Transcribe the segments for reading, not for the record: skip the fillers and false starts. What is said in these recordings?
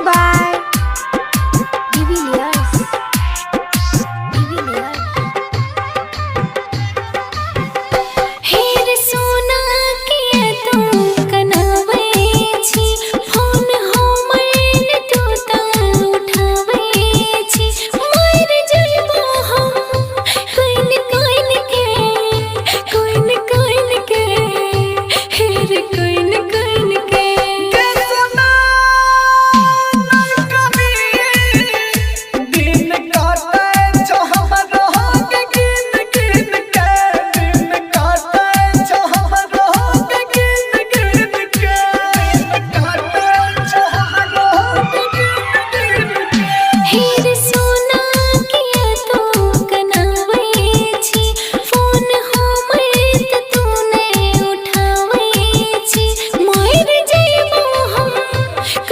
by Divilliers. हेर सोना किया तू कनावे छी फोन हो मैंने तू ता उठावे छी मर जाइबो हम कोइन कोइन के हेर कोइन कोइन के कसना कभी दिन काटे जो हम रहोगे गिन गिन के दिन काटे जो हम रहोगे गिन गिन के दिन काटे जो हम रहोगे गिन गिन के हेर सोना किया तू कनावे छी फोन हो मैत तूने उठावे छी मर जाइबो हम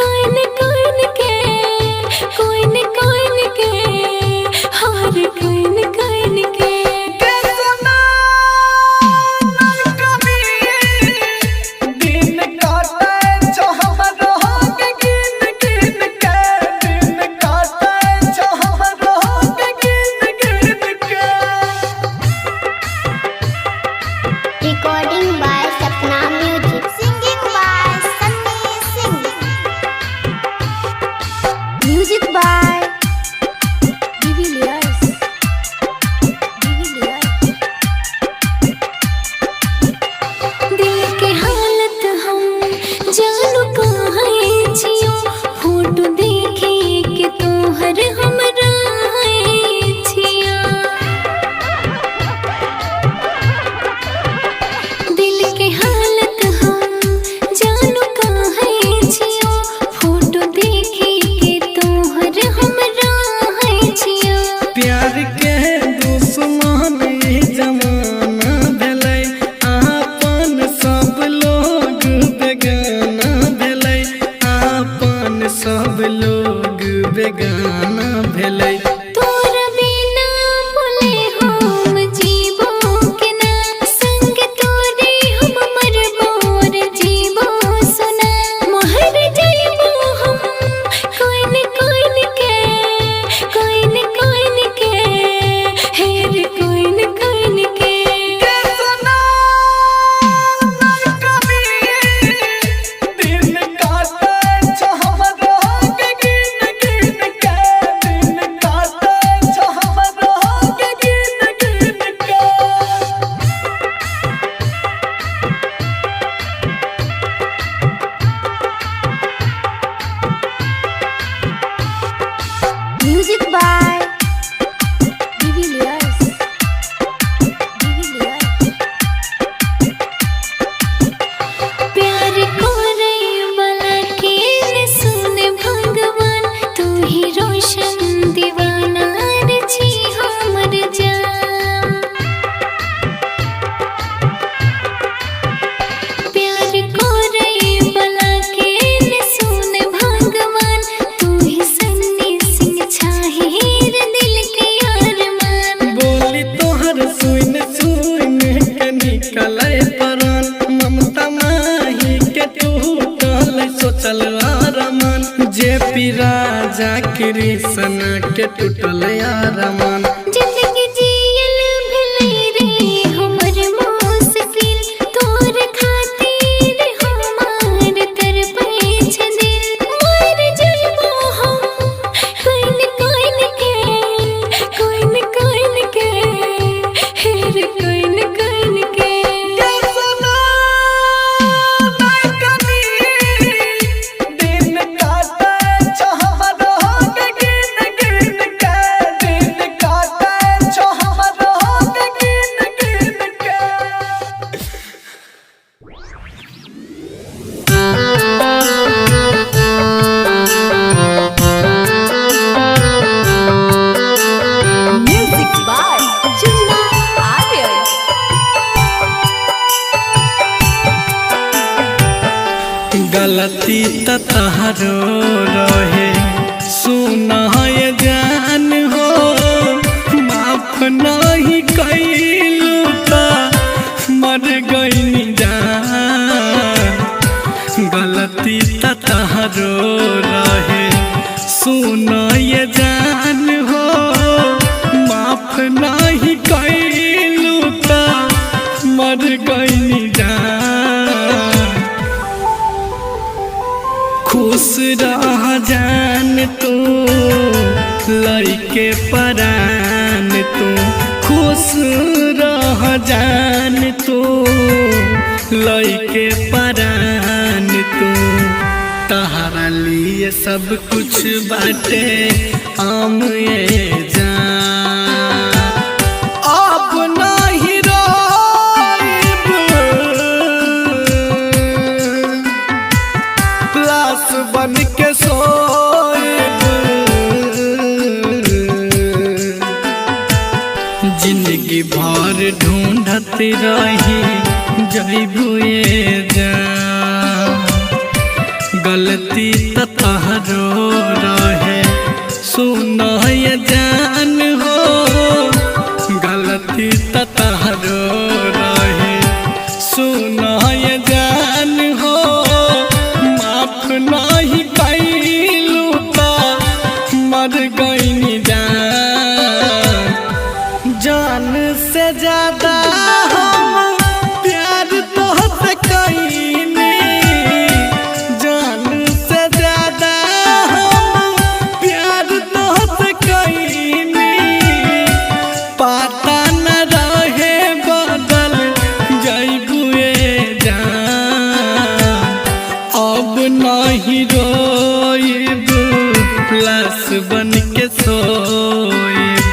कोइन कोइन के हार कोइन कोइन के कसना कभी दिन काटे जो हम रहोगे गिन गिन के दिन काटे जो हम रहोगे गिन गिन के Recording by Sapna Music. Singing by Sunny Singh. Music by Divilliers. दिल के हालत हम जानू कहाँ छियो फोटो देखे के तोहर हमरा छिया दिल के हालत हम जानू कहाँ छियो फोटो देखे के तोहर हमरा छिया प्यार के दुश्मन ई जमाना भेलै आपन सब लोग बेगाना भेलै आपन सब लोग बेगाना भेलै तोरा बिना बोले हम जीवो के ना संग तोरे हम मरबो रे जीवो सुना मर जाइबो हम कोइन कोइन के हेर कोइन कोइन के कसना कभी दिन काटे जो हम रहोगे गिन गिन के दिन काटे जो हम रहोगे गिन गिन के Music by Divilliers. प्यार को रे वाला के न सुन भगवान तू ही रोशन दीवाना रे छी हमर जान प्यार को रे वाला के न सुन भगवान तू ही सन्नी सिंह छाहिर दिल के अरमान बोली तोहर सुन सुन के निकले परान ममता माही के टूटल सोचल आरमान जे पी राजा कृष्ण के टूटल आरमान जिंदगी जियल भले रे हमर मुश्किल तोर खातिर हमार तरफे छ दिल मर जाइबो हम कोइन कोइन के हेर कोइन कोइन के कसना कभी दिन काटे जो हम रहोगे गिन गिन के दिन काटे जो हम रहोगे गिन गिन के Music by Chunna Aryan. गलती त तहरो रहे सुना ये जान हो माफ नहीं कैलू त मर गई जान गलती त तहरो रहे सुना ये जान हो माफ नहीं कैलू ता मर गईनी जान। खुश रह जान तू लइके परान तू, खुश रह जान तू लइके परान तू। तहरा लिए सब कुछ बाटे आम ये जान। अब नहीं रोइब लाश बन के सोइब, जिंदगी भर ढूंढत रही जइबू ये जान। गलती त तहरो रहे सुना ये जान हो, गलती त तहरो रहे सुना ये जान हो। माफ नहीं कैलू ता मर गईनी जान। जान से ज्यादा हम प्यार तोहसे कईनी, जान से ज्यादा हम प्यार तोहसे कईनी। पता न रहे बदल जइबू ये जान। अब नहीं रोइब लाश बन के सोइब,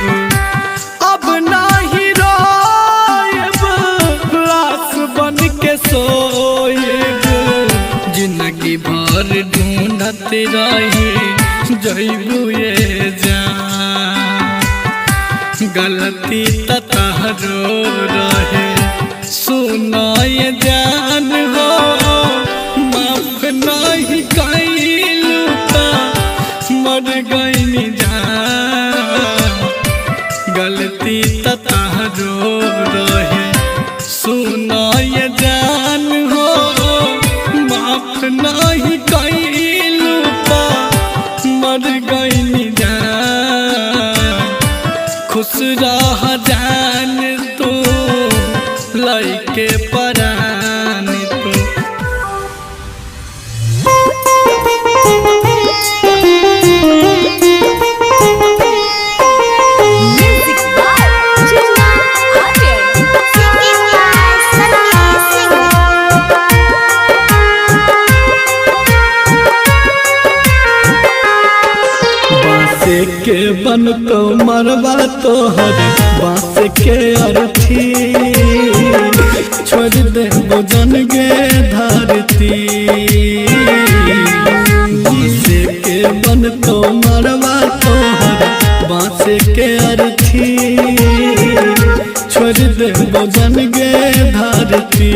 अब नहीं रोइब लाश बन के सोइब। जिंदगी भर ढूंढत रही जइबू ये जान। गलती त तहरो रहे सुना ये जान हो, माफ नहीं कैलू ता मर गईनी जान। गलती त तहरो रहे सुना ये जान हो, माफ नहीं कैलू ता मर गईनी जान। खुश रह जान तू लइके परान तू। Music by Chunna Aryan. Singing by Sunny Singh. बाँसे के बन तो मरवा तोहर बाँस के अर्थी, छोड़ दे भोजन गे धरती। बाँसे के बन तो मरवा तोहर बाँस के अर्थी, छोड़ दे भोजन गे धरती।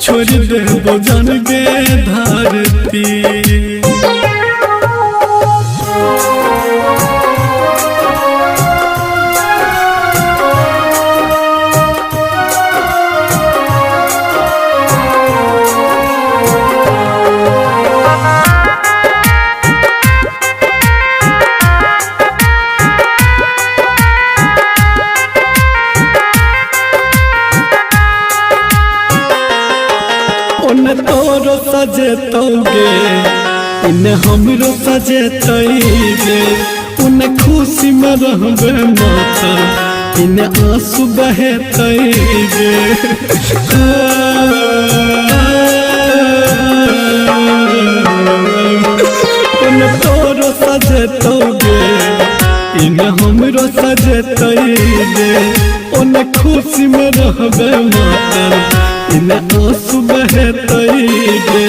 छोड़ दे भोजन गे धरती। उन तोरो सजेतोगे इन हमरो सजेतैगे। उन खुशी में रहबे माता इन आंसू बहेतैगे। उन तोरो सजेतोगे इन हमरो सजेतैगे। उन खुशी में रहबे माता इन आंसू बहेतैगे।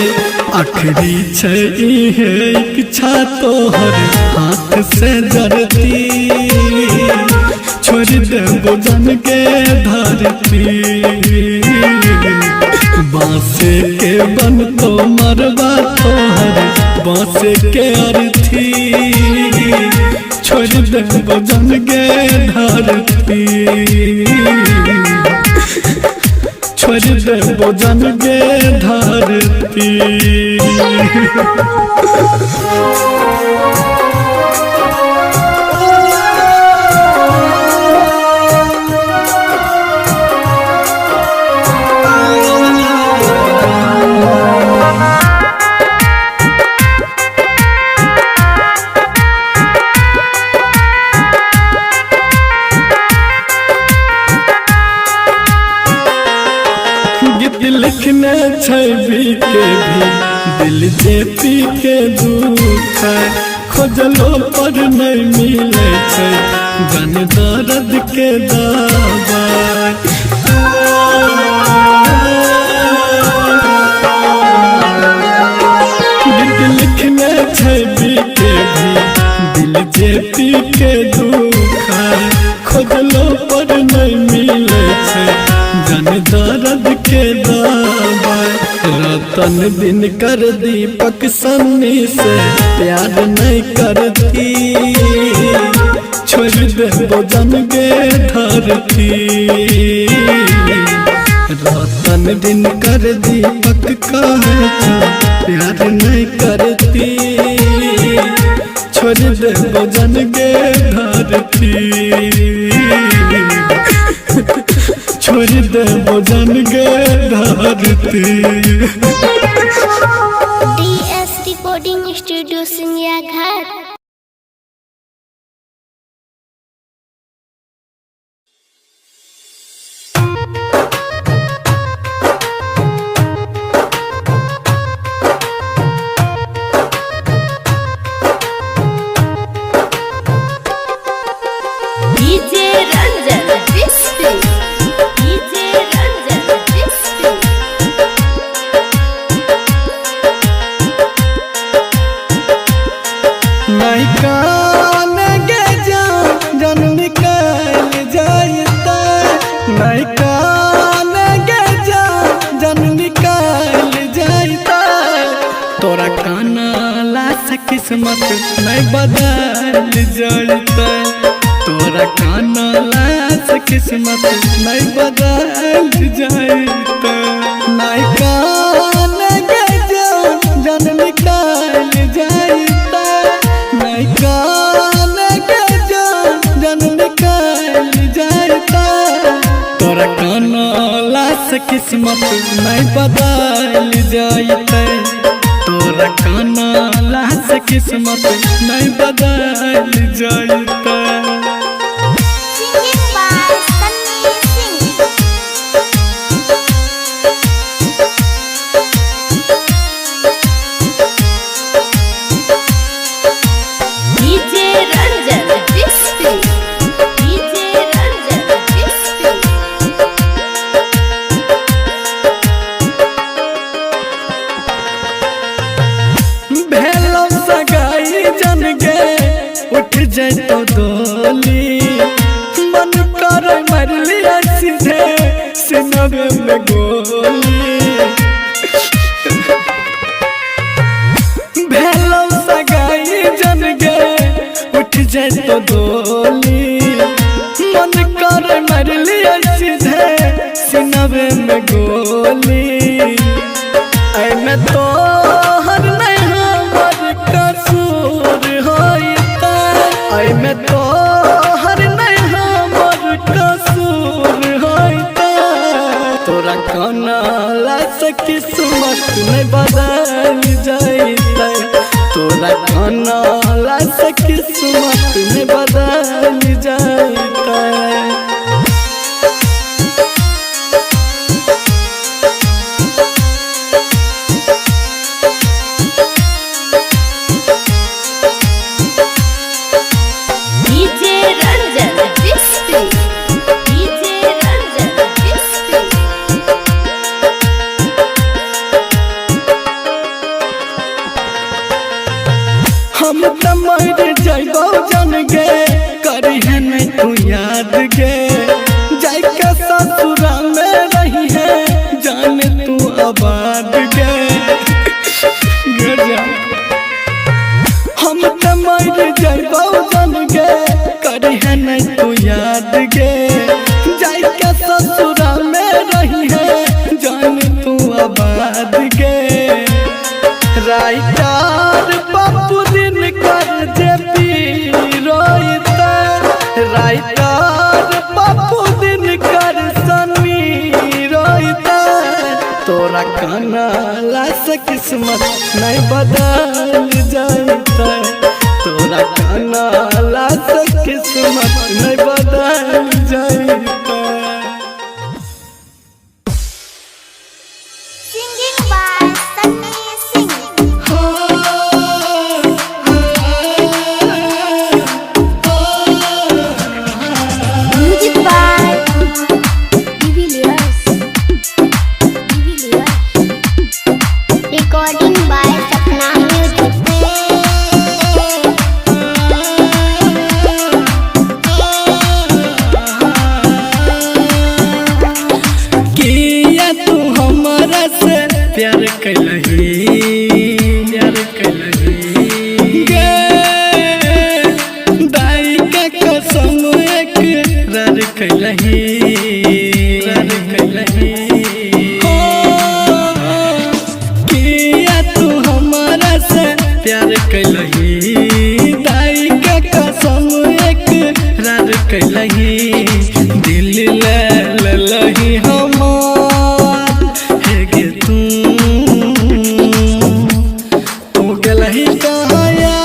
आखिरी छै इहे इच्छा तोहर हाथ से जरती, छोड़ दे भोजन के धरती। बाँसे के बन तो मरवा तोहर बाँस के अर्थी, छोड़ दे भोजन के धरती। छोड़ देबो जन गे धरती। गीत लिखने छवि के भी दिल जेपी के दुख खोजलो पर नहीं मिले छै जन दर्द के दवा। गीत लिखने छवि के भी दिल जेपी के दुख खोजलो पर नहीं मिले छै जन दर्द के दवा। रतन दिन कर दीपक सन्नी से प्यार नहीं करती छोड़ देबो जन गे धरती। रतन दिन कर दीपक कहे प्यार नहीं करती छोड़ देबो जन गे धरती। छोड़ देबो जन गे धरती। DS Recording Studio सिंगिया घाट। DJ Ranjan Disco, DJ Ranjan Disco। नहीं कान गे जन निकल जाता। नहीं कान गे जन निकल जाता। तोरा काना ला से किस्मत नहीं बदल जाता। तोरा काना ला से किस्मत नहीं बदल जाता। नहीं कान गे जन निकल जाता। नहीं कान गे जन निकल जाता। तोरा काना ला से किस्मत नहीं बदल जाता। तोरा काना ला से किस्मत नहीं बदल जाता। Singing by Sunny Singh। DJ Ranjan Disco, DJ Ranjan Disco। भेलो सगाई जन गे उठ जैतो डोली। मन कर मरली सीधे सिनवे में गोली। भेलो सगाई जन गे उठ जैतो डोली। मन कर मरली सीधे सिनवे में गोली। ऐ में तो हर नहीं हमर कसूर होइता। ऐ में तो हर नहीं हमर कसूर होइता। तोरा काना ला से किस्मत नहीं बदल जाता। तोरा काना ला से किस्मत नहीं बदल जाता। DJ Ranjan Disco, DJ Ranjan Disco। हम त मर जाइबो जन गे करी है नहीं तू याद गे। जाइके ससुरा में रही है जाने तू आबाद गे। हम त मर जाइबो जन गे करी है नहीं तू याद गे। जाइके ससुरा में रही है राइटर पप्पू दिन कर जेपी रोइता राइटर पप्पू दिन कर सनी रोइता तोरा कानला से किस्मत नहीं बदल जाता तोरा कानला से किस्मत नहीं बदल जाता Singing by Sunny Singh. Music by Divilliers. Recording by Sapna Music. किया तू हमारा से प्यार कैलही गे दाई का कसम एक रर कैलही हो किया तू हमारा से प्यार कैलही दाई का कसम एक रर कैलही दिल ले लही हमार हे गे तू गलही कहाँ यार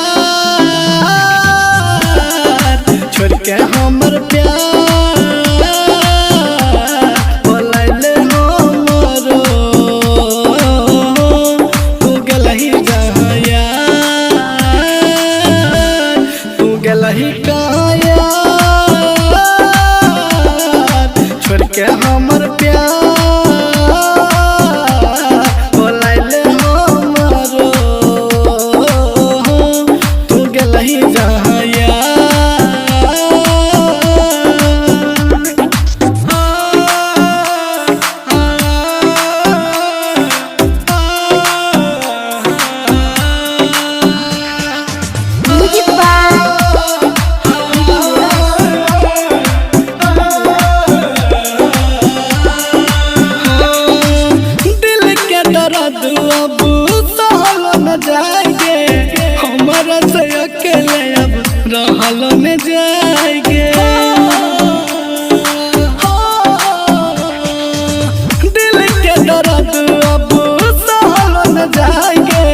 छोड़ के हमर प्यार बोलैले हमरो तू गलही जहाँ यार तू गलही कहाँ यार छोड़ के हमर प्यार बोलैले हमरो तू गलही जहाँ यार Music by दिल के दर्द अब सहल न जाएगे हमारा से अकेले अब रहल न जाएगे दिल के दर्द अब सहल न जाएगे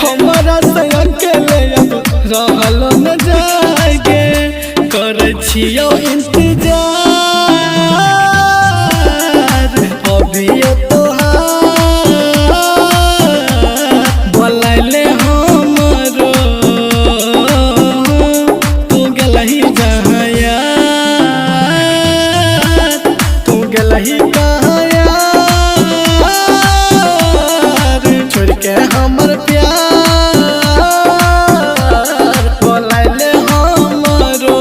हमारा से अकेले अब रहल न जाएगे करे छियो इंतजार अभी तोहार बोलैले हमरो तू गलही जहाँ यार तू गलही कहाँ यार छोड़ के हमर प्यार बोलैले हमरो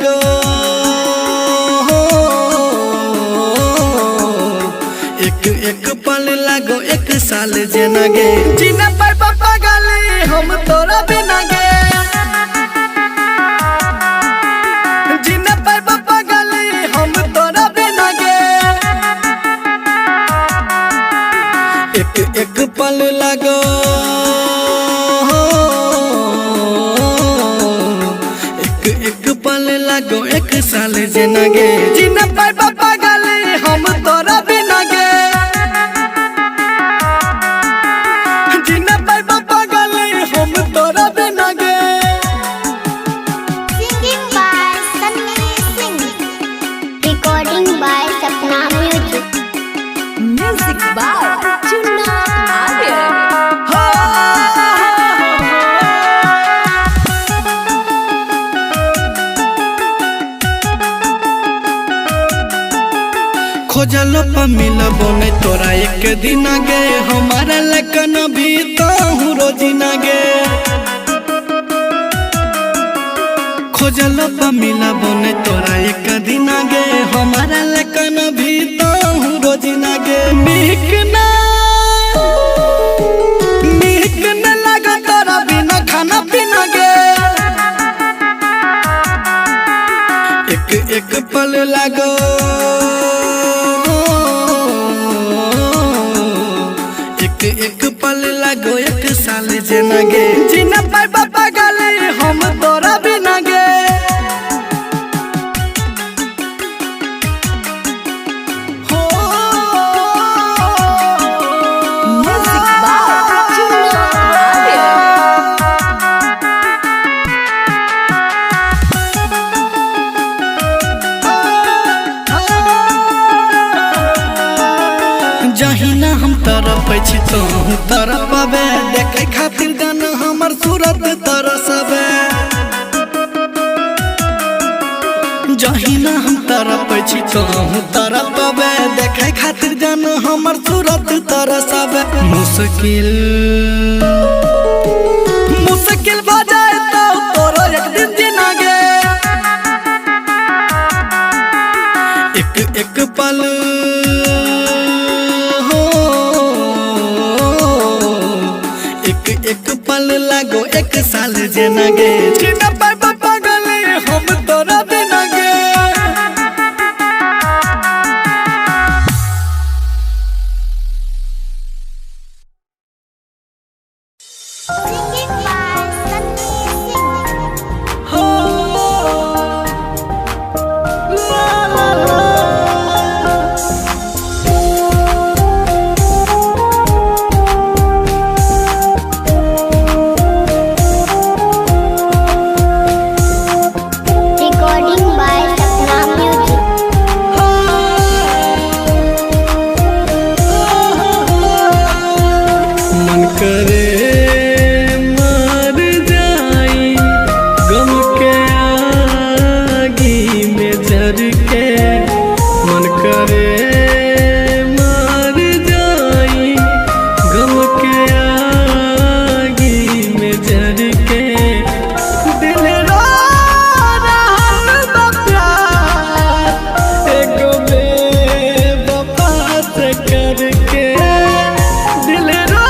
लगो एक एक पल लगो एक साल जेना गे जीना पर पापा गाली हम तोरा बिना गे जीना पर पापा गाली हम तोरा बिना गे एक एक पल लगो एक एक पल लगो एक साल जेना गे जीना पर पापा गाली हम तोरा बिना गे जीना पर पापा गाली हम तोरा बिना गे Singing by Sunny Singh. Recording by Sapna Music. Music by Chunna Arya. खोजलो पर मिलबो नहीं तोरा एक दिन गे हमारा लकन भी तो हूँ रोजिना गे खोजलो पर मिलबो नहीं तोरा एक दिन गे हमारा लकन भी तो हूँ रोजिना गे नीक न लगा तोरा बिना खाना पीना गे एक एक पल लगो एक एक पल लगो एक साल जेना गे जीना पर पापा गाली हम तोरा बिना गे हो Music by Chunna Arya. जहिना हम तरफ छी तो तरफ बे देखे खातिर गाना हमर सूरत तरसबे जहिना हम तरफ छी तो तरफ बे देखे खातिर गाना हमर सूरत तरसबे मुश्किल हो जाए तो तोरो एक दिन जीना गे एक एक पल एक एक पल लगो एक साल जेना गे जीना पर पापा गाली हम तोरा बिना गे Singing by Sunny Singh. हो ला ला ला Recording by Sapna Music. मन करे मर जाई गम के आगी में जर के मन करे मर जाई गम के आगी में जर के दिल रो रहल बा प्यार एगो बेवफा से करके दिल रो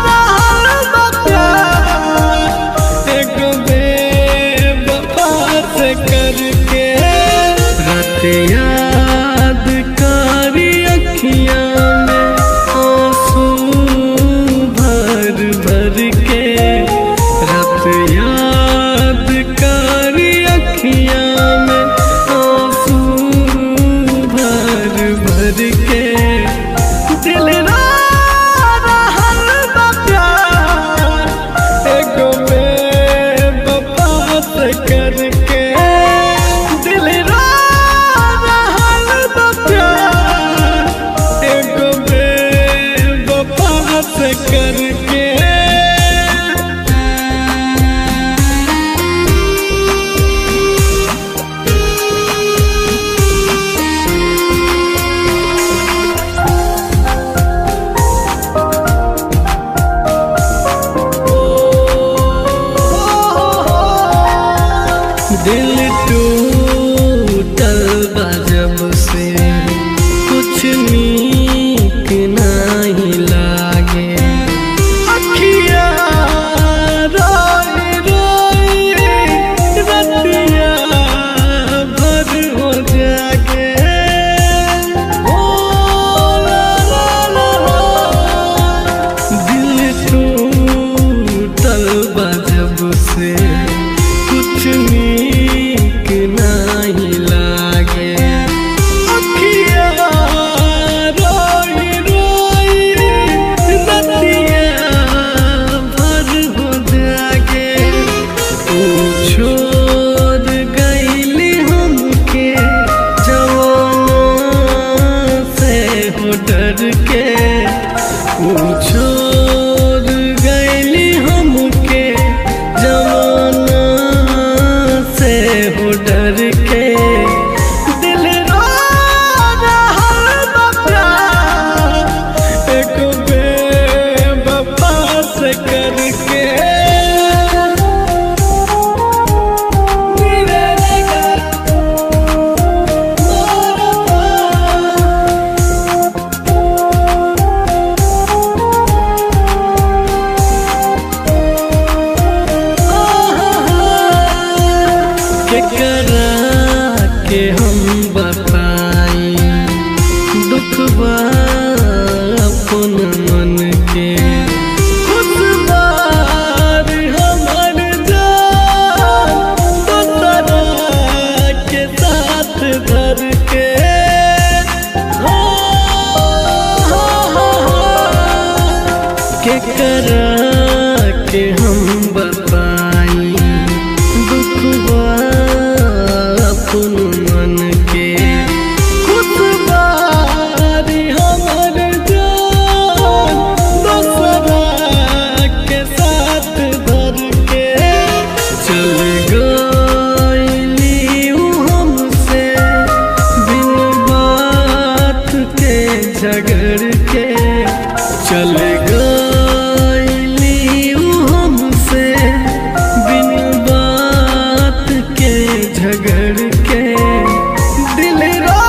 रहल बा प्यार एगो बेवफा से करके रात याद कारी अखियां में आंसू भर भर के रात याद कारी अखियां में आंसू भर भर के दिल रो रहल बा प्यार एगो बेवफा से करके दिल रो के दिल रो रहल बा प्यार एक बेवफा से करके के हम बताई दुखबा अपन मन के खुद बार हमर जान दोसरा के साथ धर के केकरा के हम बताई दुखबा अपन मन के खुद बारी हमर जान दोसरा के साथ धर के चल गइली उ हमसे बिन बात के झगड़ के चल गइली उ हमसे बिन बात के झगड़ के दिल रो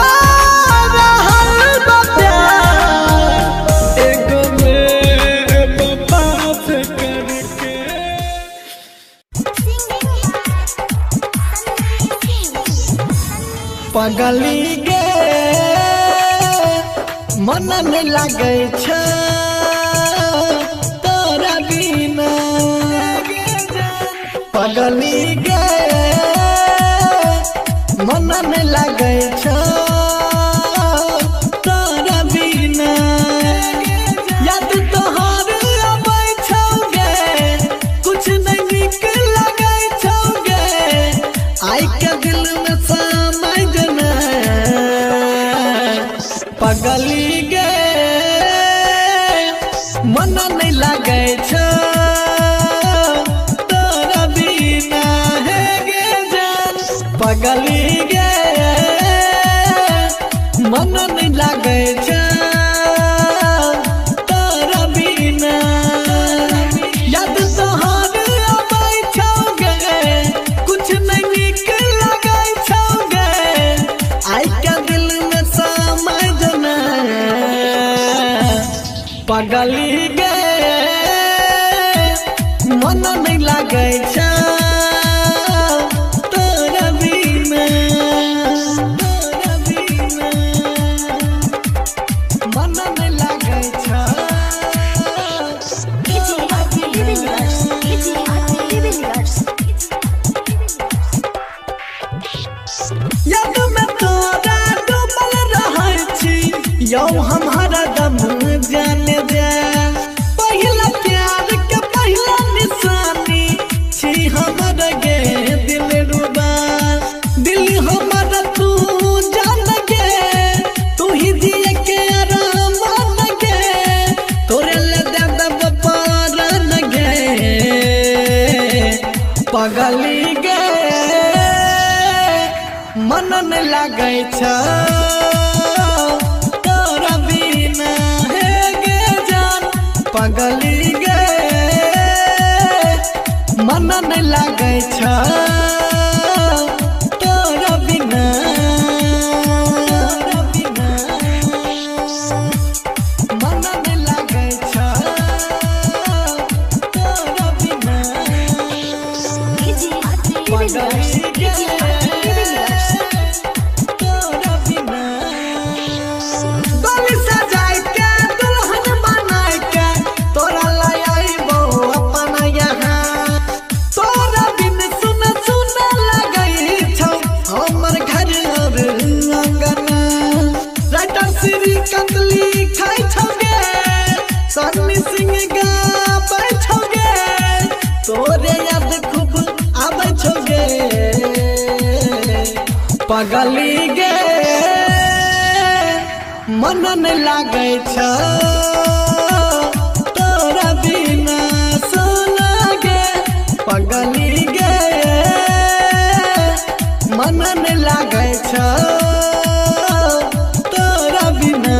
रहल बा प्यार एगो बेवफा से करके पगली गे मन में लगे छ तोरा बिना पगली गे मन में लगे छ तोरा बिना याद तोहर आबै छौगे कुछ नहीं निक लगे छौगे आई के दिल में समय जना पगली गे मन नहीं लगे छ तोरा बिना हे गे जान पगली गे मन नहीं लगे छ तोरा बिना याद तोहर आबै छौगे कुछ नहीं निक लगे छौगे आई के दिल में समय जना पगली गे मन नहीं लगे छ तोरा बिना मन नहीं लगे छ याद में तोरा डूबल रहै छी यौ हम हरदम जाने जा पहिला प्यार के पहिला निशानी छी हमर गे दिल रुबा दिल हमर तू जान गे तू ही दिए के आराम गे तोरे ले दे दब पारन गे पगली गे मन नहीं लगे छ तोरा बिना हे गे जान पगली गे मन नहीं लगे छ तोरा बिना मन नहीं लगे छ तोरा बिना पगली गे तोरा बिना डोली सजाय के दुल्हन बनाय के तोरा लाय आइबो अपन यहाँ तोरा बिन सुन सुन लगै छौ हमर घर और अंगना राइटर श्री कंदली खाय छौगे सन्नी सिंह गाबै छौगे तोरे याद खूब आबै छौगे पगली गे मन नहीं लगे छ तोरा बिना सोना गे पगली गे मन न लागे छ तोरा बिना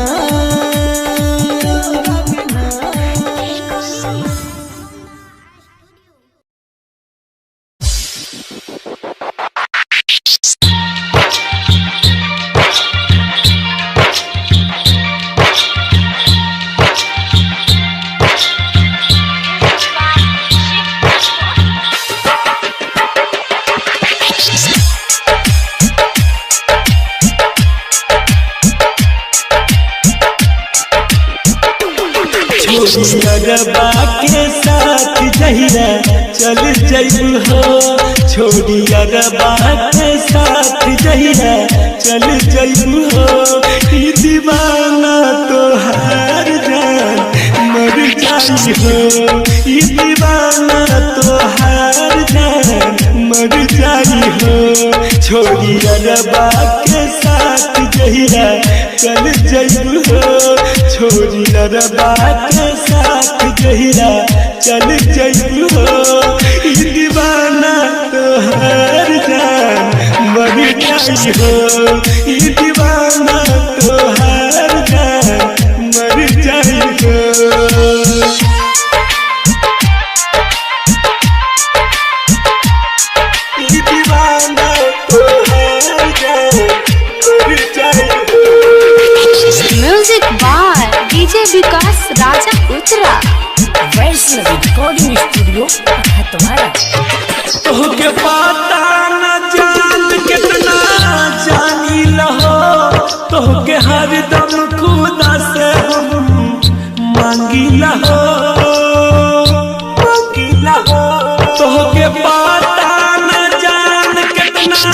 अरबा के साथ जहिरा चल जइबू हो छोड़ी अरबा के साथ जहिरा चल जइबू हो ई दीवाना तोहार जान मर जाई हो ई दीवाना तोहार जान मर जाई हो छोड़ी अरबा के साथ जहिरा चल जइबू हो छोड़ी अरबा के साथ जहिरा चल जइबू हो ई दीवाना तोहार जान मर जाई हो ई दीवाना तोहार जान मर जाई हो music by DJ Vikas Raja Uttara Vaishnavi recording studio Khatwara. तोहके पता न जान कितना जानी लहो तोहके हरदम खुदा से हम मांगी लहो तोहके पता न जान कितना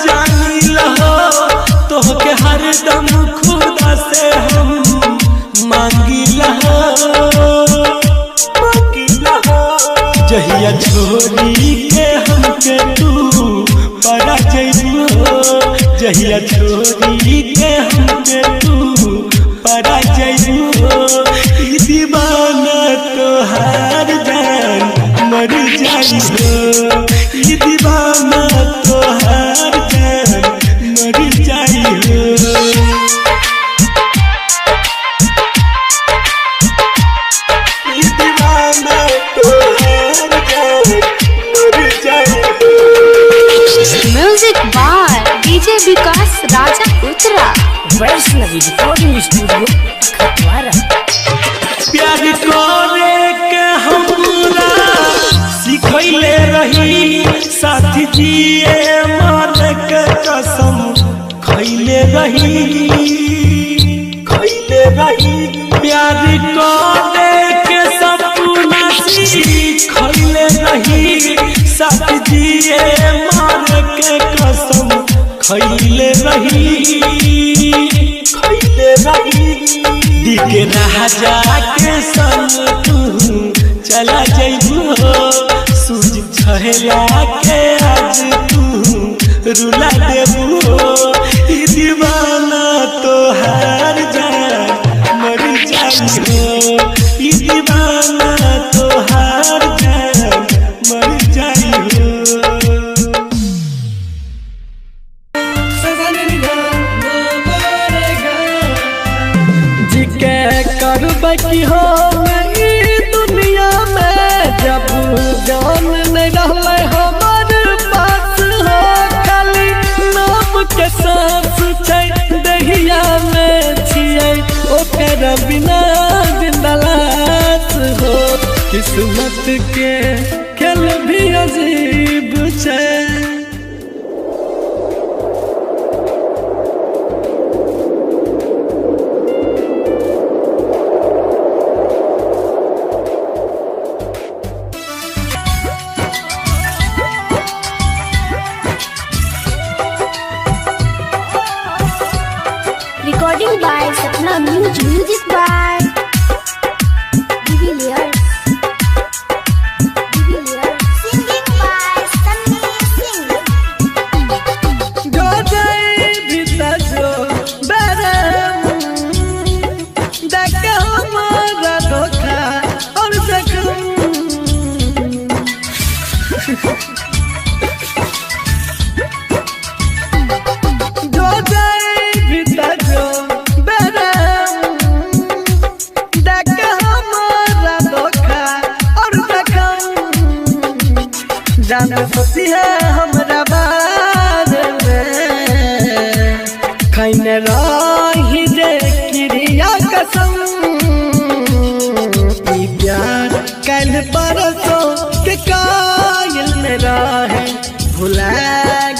जानी लहो तोहके हरदम खुदा से हम मांगी लहो जहिया छोरी के हमके तू परा जइबू हो जहिया छोरी के हमके तू परा जइबू हो ई दीवाना तोहार जान मर जाई हो ई दीवाना तोहार जान मर जाई हो music by DJ Vikas Raja Uttara Vaishnavi recording studio Khatwara. प्यार करे के हमरा सिखैले रही साथी जिए मरे के कसम खैले रही प्यार करे के सपना सिखैले रही साथी जिए मरे के कसम खैले रही दिखे राजा के संग तू चला जइबू हो सूझ छहला के आज तू रुला देबू हो ई दीवाना तोहार जान मर जाई हो ई दीवाना तोहार जान मर जाई हो करबकी हो ई दुनिया में जब जान नहीं रहले हमर पास हो खाली नाम के सांस छै दहिया में छियै ओकर बिना जिंदा लाश हो किस्मत के खेल भी अजीब छै Recording by Sapna Music by Divilliers. Singing by Sunny Singh. जो जाए भीतर जो बरम देख हमारा धोखा और जख्म कैने रही रे क्रिया कसम ई प्यार कल परसों के कायल में रहे भुला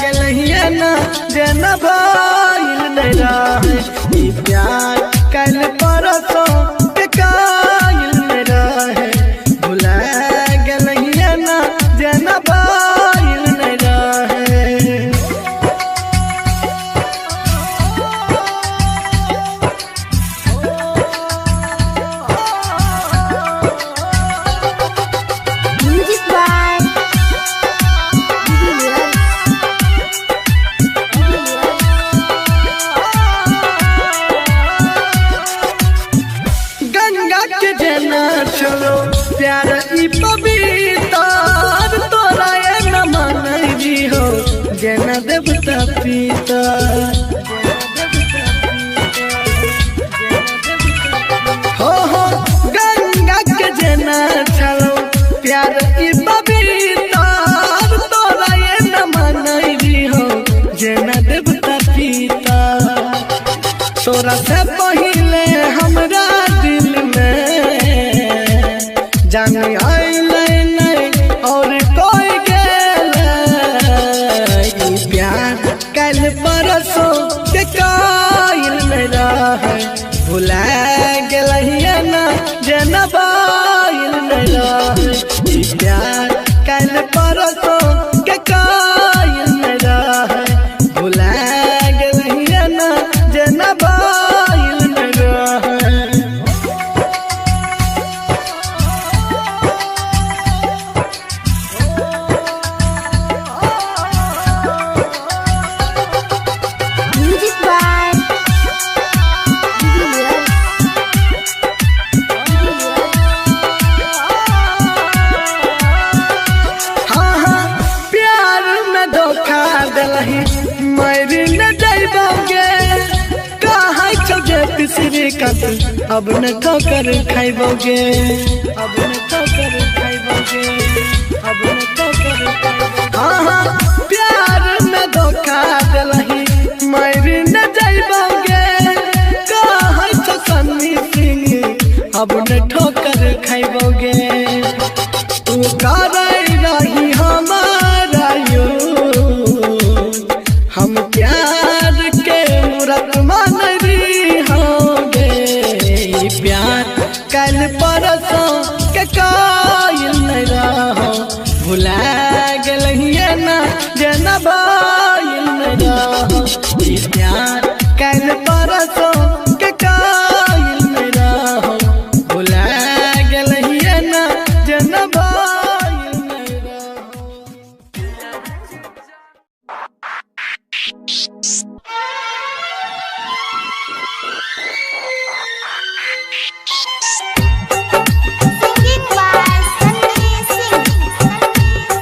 गलिए ना जेना भाईल में रहे ई प्यार कल परसों के कायल में रहे भुला गलिए ना जेना भाईल में रहे। Music by गंगा के जना चलो प्यार ई पवित्र तोरा ये न मानई हो जना देवता पिता हो गंगा के जना चलो प्यार ई पवित्र तोरा ये न मानई हो जना देवता पिता तोरा से पहले हमरा दिल में जान आइले नहीं और कोई गेले ई प्यार कल परसों के कायल में रहे भुला गलिए ना जेना बाईल में रहे ई प्यार कल परसों के कायल में रहे भुला गलिए ना जेना बाईल में रहे। Music by हाँ प्यार में धोखा दिलही मरी न जाइबोगे कहाँ चौजे तीसरी कत अब न ठोकर खाइबोगे अब न ठोकर खाइबोगे अब न ठोकर खाइबोगे हाँ प्यार में धोखा दिलही मरी न जाइबोगे कहाँ चौ सन्नी सिंह अब न ठोकर खाइबोगे तू करई रही हमारा यूं हम प्यार के मूरत मानरी होगे ई प्यार कल परसों के कायल नहीं रहो भुला गलिए ना जेना बाईल नहीं रहो ई प्यार कल परसों के कायल नहीं रहो भुला गलिए ना जेना बाईल नहीं रहो। Singing by Sunny Singh.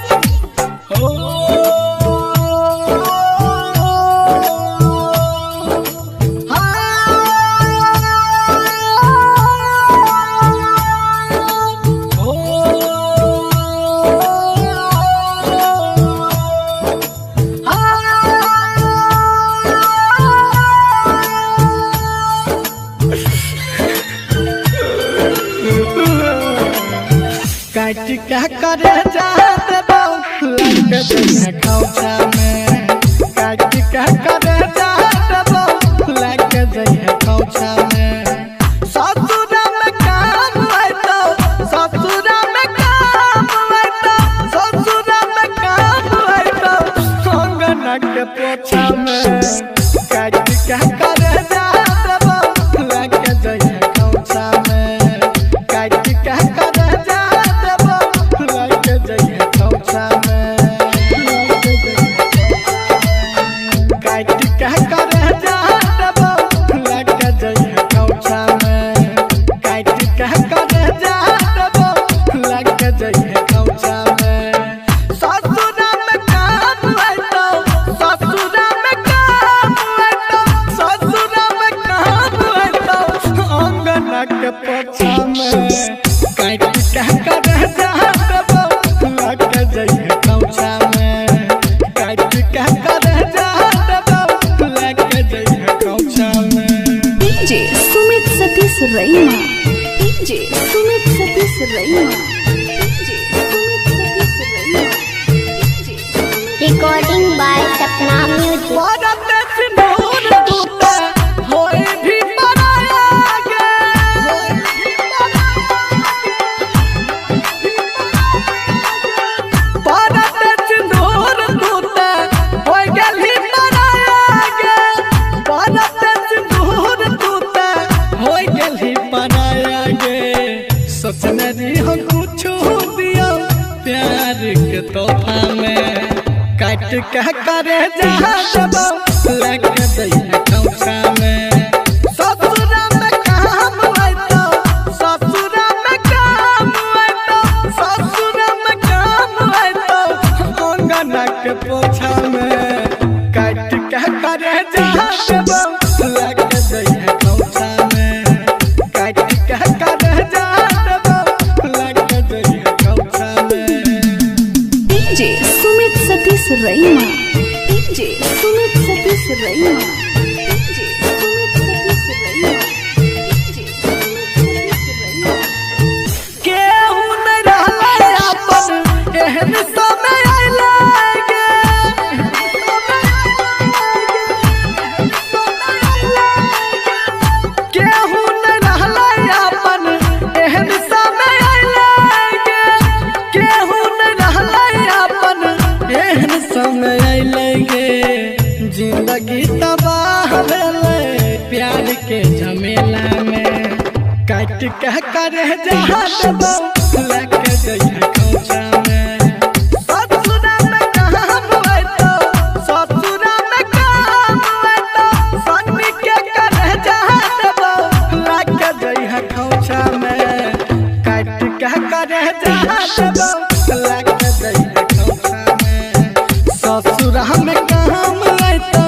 काट क्या करे जाते बाबू लग जइहे खौचा में काट क्या करे जाते बाबू लग जइहे खौचा में ससुरा में काम आइतो ससुरा में काम आइतो ससुरा में काम आइतो कंगना के पोछा में काट क्या करे जाते बाबू लग जइहे खौचा में काट क्या करे जाते बाबू लग जइहे खौचा में काट क्या करे जाते बाबू लग जइहे खौचा में काट क्या करे जाते बाबू लग जइहे खौचा में ससुरा में काम आइतो ससुरा में काम आइतो ससुरा Raima DJ Sumit Satish Raima DJ Sumit Satish Raima DJ recording by Sapna music. सोचने दी हम कुछ दिया प्यार के तोहफा में काट के करे जहाँ जब लग दैया कौसा में ससुरा में काम आए तो ससुरा में काम आए तो ससुरा में काम आए तो अंगना के पोछा में काट के करे जहाँ जब लग दैया कौसा में काट के करे DJ Sumit Satish Raima DJ Sumit Satish Raima DJ Sumit Satish Raima DJ Sumit Satish रईमा केहू न रहले अपन एहन समय आइले केहू न रहले अपन एहन समय आइले केहू न रहले अपन एहन समय आइले जिंदगी तबाह भेले प्यार के झमेला में काट के करे जहाँ जब लग दैया कौसा में ससुरा में काम आए तो ससुरा में काम आए तो सन्नी के करे जहाँ जब लग दैया कौसा में काट के करे जहाँ जब लग दैया कौसा में ससुरा में काम आए तो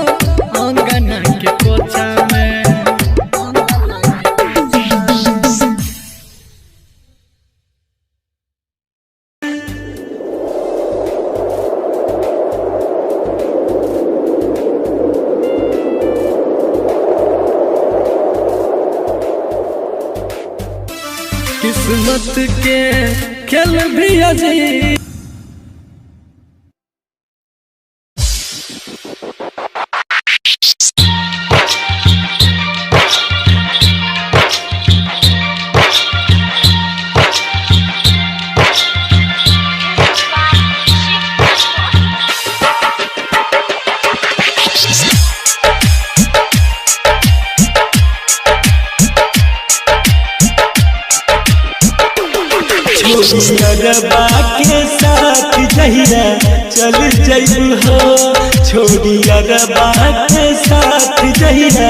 अंगना के पोछा में किस्मत के खेल भी अजीब छोड़ियरबा के साथ जहिरा चल जइबू हो छोड़ियरबा के साथ जहिरा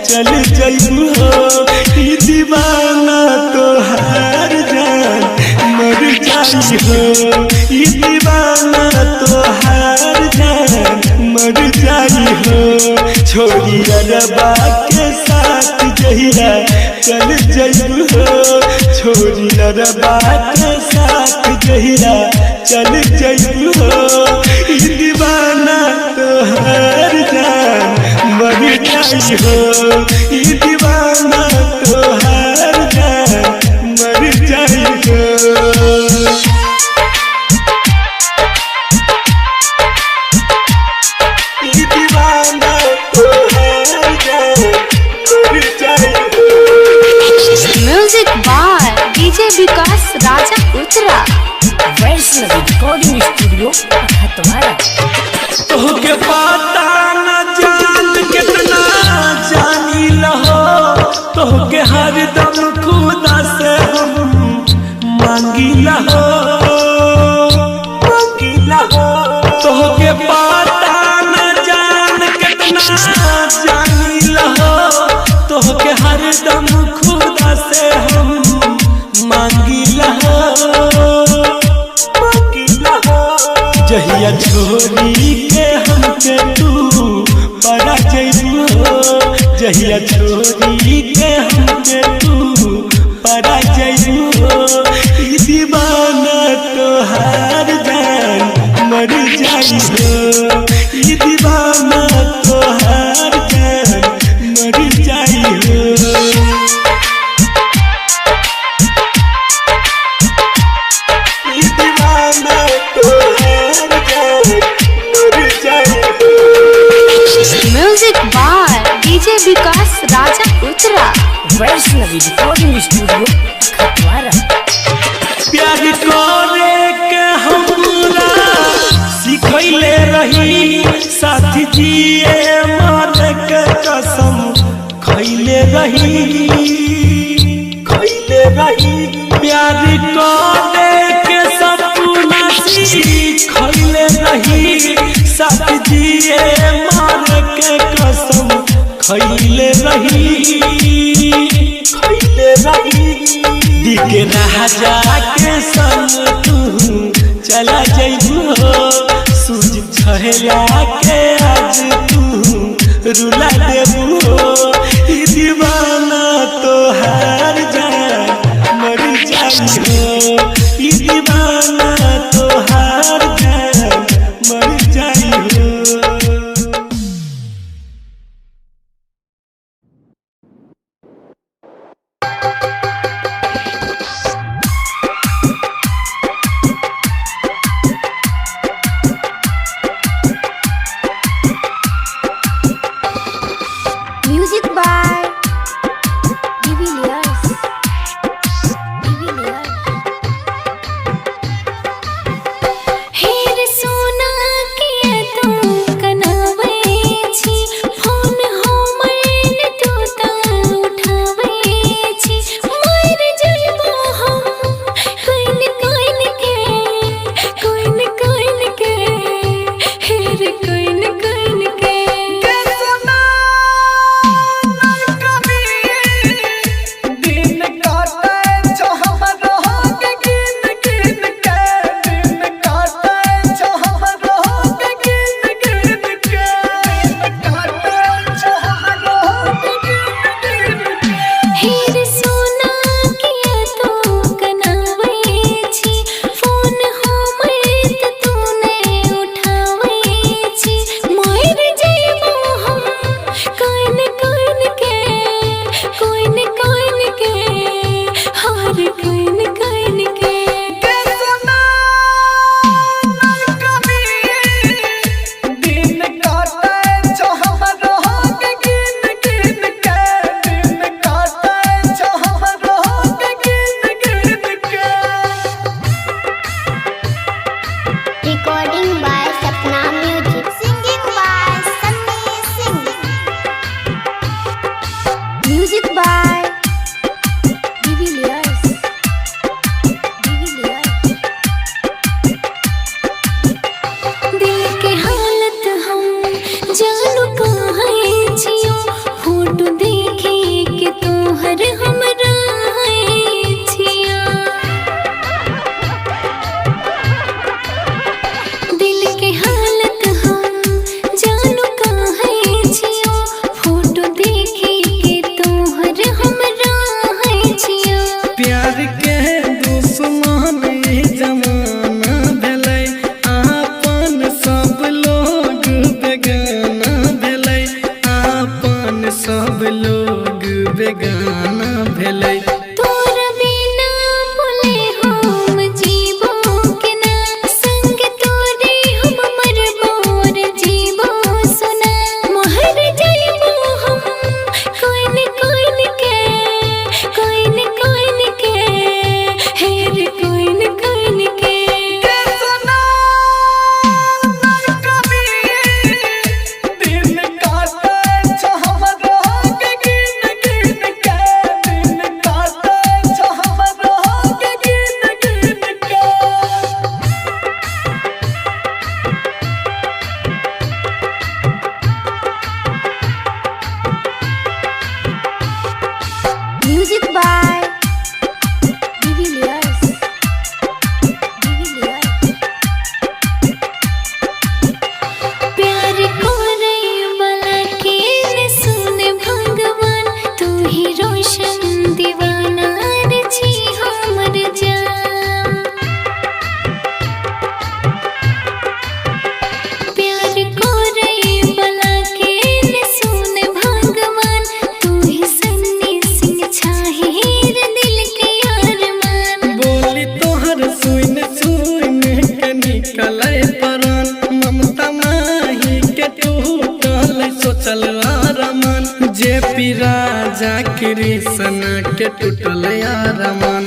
चल जइबू हो ई दीवाना तोहार जान मर जाई हो ई दीवाना तोहार जान मर जाई हो छोड़ियरबा के साथ जहिरा चल जइबू हो छोड़ियरबा के साथ जहिरा चल जइबू हो ई दीवाना तोहार जान मर जाई हो ई दीवाना तोहार जान मर जाई हो ई दीवाना तोहार जान मर जाई हो music by DJ Vikas Raja Uttara Vaishnavi recording studio Khatwara तोहके पता न जान कितना जानी लहो तोहके हरदम खुदा से हम मांगी लहो तोहके पता न जान कितना जानी लहो तोहके हरदम खुदा से हम मांगी लहो जहिया छोड़ी के हमके तू परा जइबू हो जहिया छोड़ी के हमके तू परा जइबू हो ई दीवाना तोहार जान मर जाई हो ई दीवाना तोहार जान मर जाई हो music by DJ Vikas Raja Uttara. Vaishnavi recording studio Khatwara. प्यार करे के हमरा सिखैले रही साथ जिए मर के कसम खैले रही प्यार करे के सपना सिखैले रही साथ जिए मर के कसम खैले रही दिखे राजा के संग तू चला जइबू सूझ छहला के आज तू रुला देबू ई दीवाना तोहार जान मर जाई ई दीवाना तोहार जान मर जाई म्यूजिक बाय हेर सोना के तू कनावे छी फोन हमर तू ता उठावे छी मर जइबो हम कोइन के हेर कोइन के दिन काटे जो हम रहोगे गिन गिन के दिन काटे जो हम रहोगे गिन गिन के दिन काटे जो हम रहोगे गिन गिन के हेर सोना के तू कनावे छी फोन हमर तूने उठावे छी मर जइबो हम कोइन के हार कोइन के सुना दिन काटे जो हम रहोगे गिन गिन के दिन काटे जो हम रहोगे गिन गिन के recording by Sapna music singing by Sunny Singh music by दिल के हालत हम जानू कहाँ छियो फोटो देखे के तोहर हमरा छिया दिल के हालत हम जानू कहाँ छियो फोटो देखे के तोहर हमरा छिया प्यार के दुश्मन जमाना भेलै आपन सब लोग बेगाना भेलै आपन सब लोग बेगाना भेलै तोर बिना बोले हम जीवो के ना संग तोरे हम मरबोर जीवो सुना महर जइबो हम कोइन के हेर कोइन के सुना दिन काटे जो हम रहोगे गिन गिन के दिन काटे रहल सोचल आरमान जे पी राजा कृष्ण के टूटल आरमान